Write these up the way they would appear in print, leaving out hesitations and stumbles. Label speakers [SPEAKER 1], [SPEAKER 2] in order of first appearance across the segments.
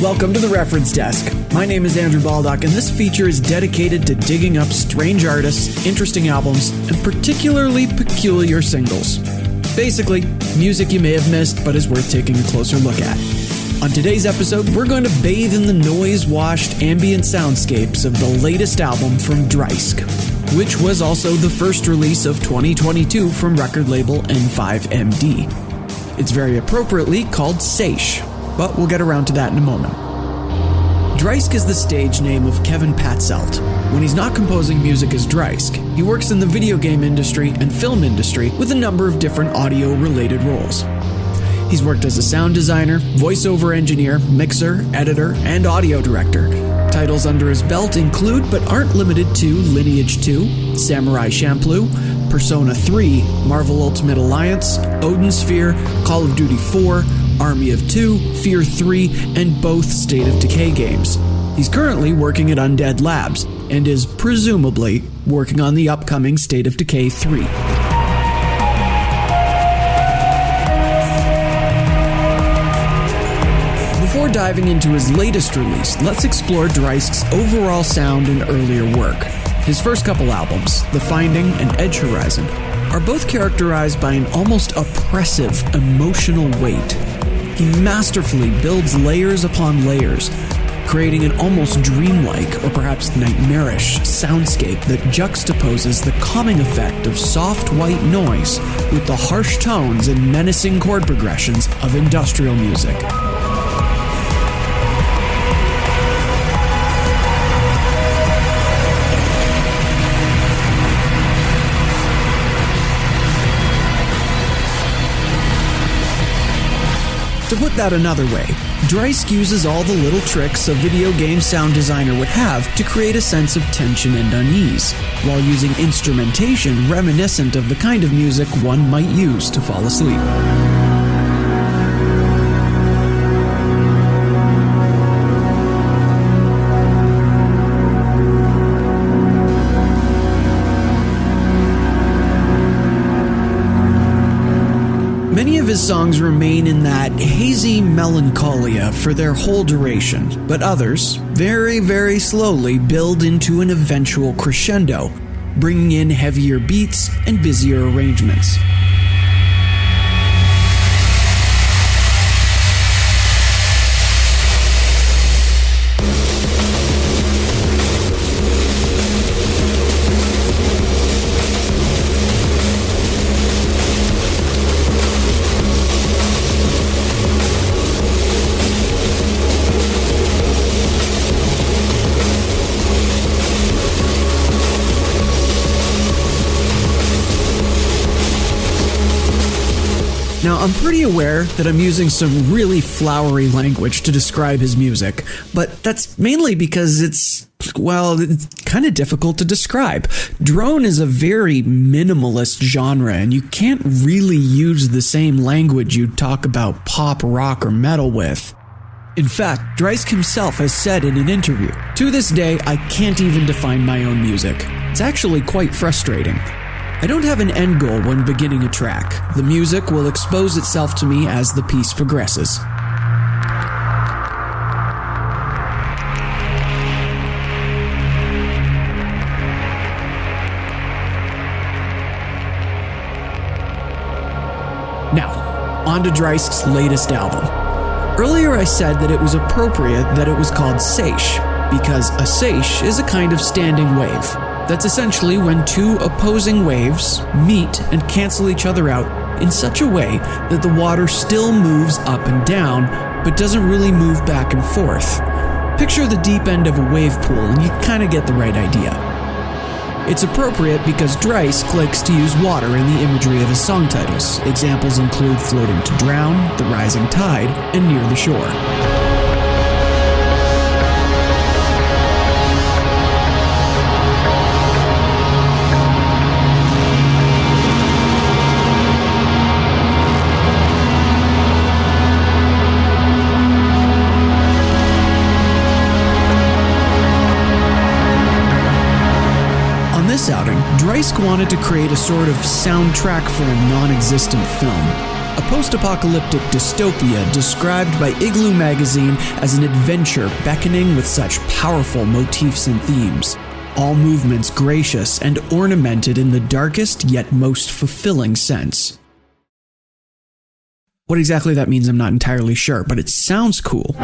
[SPEAKER 1] Welcome to the Reference Desk. My name is Andrew Baldock, and this feature is dedicated to digging up strange artists, interesting albums, and particularly peculiar singles. Basically, music you may have missed but is worth taking a closer look at. On today's episode, we're going to bathe in the noise-washed ambient soundscapes of the latest album from Dreissk, which was also the first release of 2022 from record label N5MD. It's very appropriately called Seiche, but we'll get around to that in a moment. Dreissk is the stage name of Kevin Patzelt. When he's not composing music as Dreissk, he works in the video game industry and film industry with a number of different audio-related roles. He's worked as a sound designer, voiceover engineer, mixer, editor, and audio director. Titles under his belt include, but aren't limited to, Lineage 2, Samurai Champloo, Persona 3, Marvel Ultimate Alliance, Odin Sphere, Call of Duty 4, Army of Two, Fear 3, and both State of Decay games. He's currently working at Undead Labs, and is presumably working on the upcoming State of Decay 3. Before diving into his latest release, let's explore Dreissk's overall sound and earlier work. His first couple albums, The Finding and Edge Horizon, are both characterized by an almost oppressive, emotional weight. He masterfully builds layers upon layers, creating an almost dreamlike or perhaps nightmarish soundscape that juxtaposes the calming effect of soft white noise with the harsh tones and menacing chord progressions of industrial music. To put that another way, Dreissk uses all the little tricks a video game sound designer would have to create a sense of tension and unease, while using instrumentation reminiscent of the kind of music one might use to fall asleep. Many of his songs remain in that hazy melancholia for their whole duration, but others, very, very slowly, build into an eventual crescendo, bringing in heavier beats and busier arrangements. Now, I'm pretty aware that I'm using some really flowery language to describe his music, but that's mainly because it's kind of difficult to describe. Drone is a very minimalist genre, and you can't really use the same language you'd talk about pop, rock, or metal with. In fact, Dreissk himself has said in an interview, "To this day, I can't even define my own music. It's actually quite frustrating. I don't have an end goal when beginning a track. The music will expose itself to me as the piece progresses." Now, on to Dreissk's latest album. Earlier I said that it was appropriate that it was called Seiche, because a seiche is a kind of standing wave. That's essentially when two opposing waves meet and cancel each other out in such a way that the water still moves up and down, but doesn't really move back and forth. Picture the deep end of a wave pool and you kind of get the right idea. It's appropriate because Dreissk likes to use water in the imagery of his song titles. Examples include Floating to Drown, The Rising Tide, and Near the Shore. this outing, Dreissk wanted to create a sort of soundtrack for a non-existent film. a post-apocalyptic dystopia described by Igloo magazine as an adventure beckoning with such powerful motifs and themes. All movements gracious and ornamented in the darkest yet most fulfilling sense. What exactly that means I'm not entirely sure, but it sounds cool.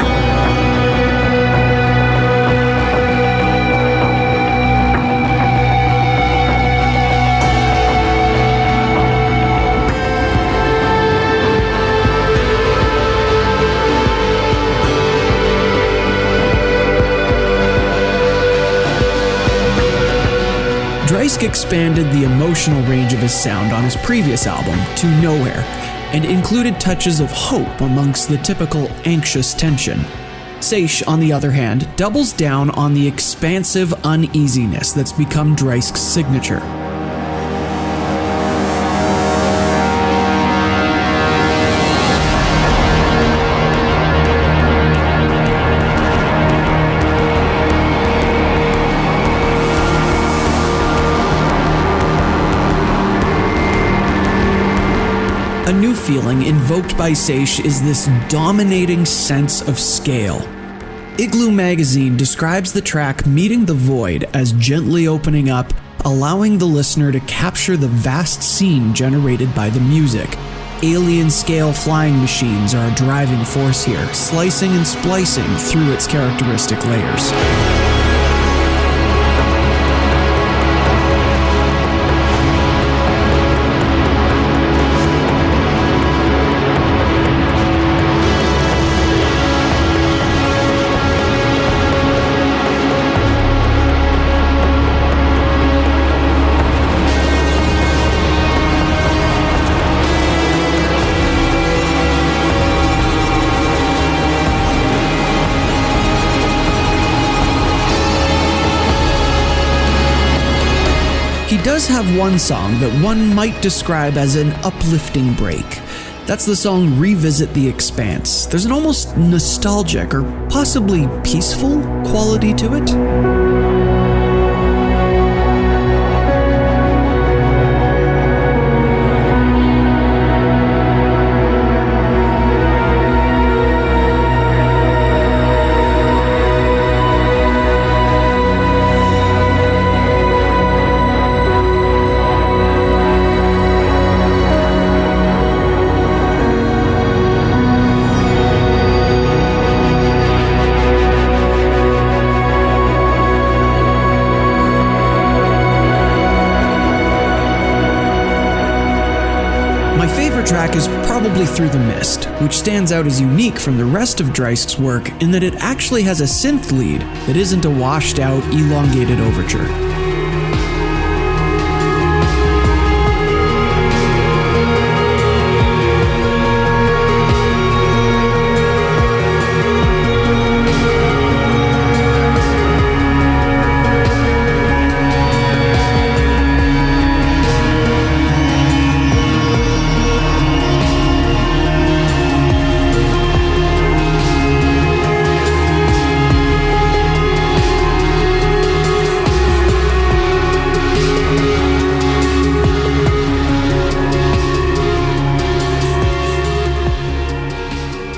[SPEAKER 1] Dreissk expanded the emotional range of his sound on his previous album, To Nowhere, and included touches of hope amongst the typical anxious tension. Seiche, on the other hand, doubles down on the expansive uneasiness that's become Dreisk's signature. A new feeling invoked by Seiche is this dominating sense of scale. Igloo magazine describes the track Meeting the Void as gently opening up, allowing the listener to capture the vast scene generated by the music. Alien-scale flying machines are a driving force here, slicing and splicing through its characteristic layers. He does have one song that one might describe as an uplifting break. That's the song Revisit the Expanse. There's an almost nostalgic or possibly peaceful quality to it. My favorite track is probably Through the Mist, which stands out as unique from the rest of Dreisk's work in that it actually has a synth lead that isn't a washed-out, elongated overture.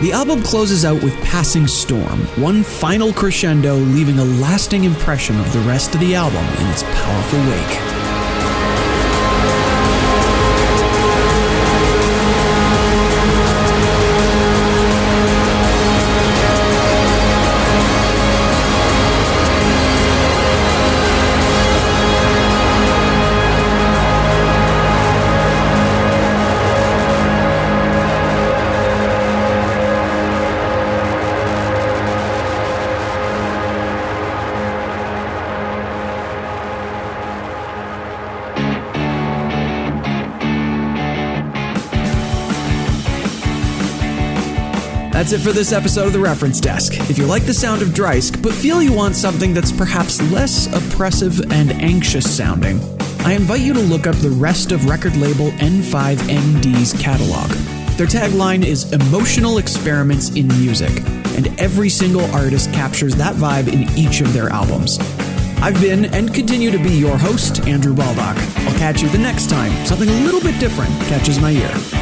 [SPEAKER 1] The album closes out with Passing Storm, one final crescendo leaving a lasting impression of the rest of the album in its powerful wake. That's it for this episode of The Reference Desk. If you like the sound of Dreissk, but feel you want something that's perhaps less oppressive and anxious sounding, I invite you to look up the rest of record label N5MD's catalog. Their tagline is Emotional Experiments in Music, and every single artist captures that vibe in each of their albums. I've been, and continue to be, your host, Andrew Baldock. I'll catch you the next time something a little bit different catches my ear.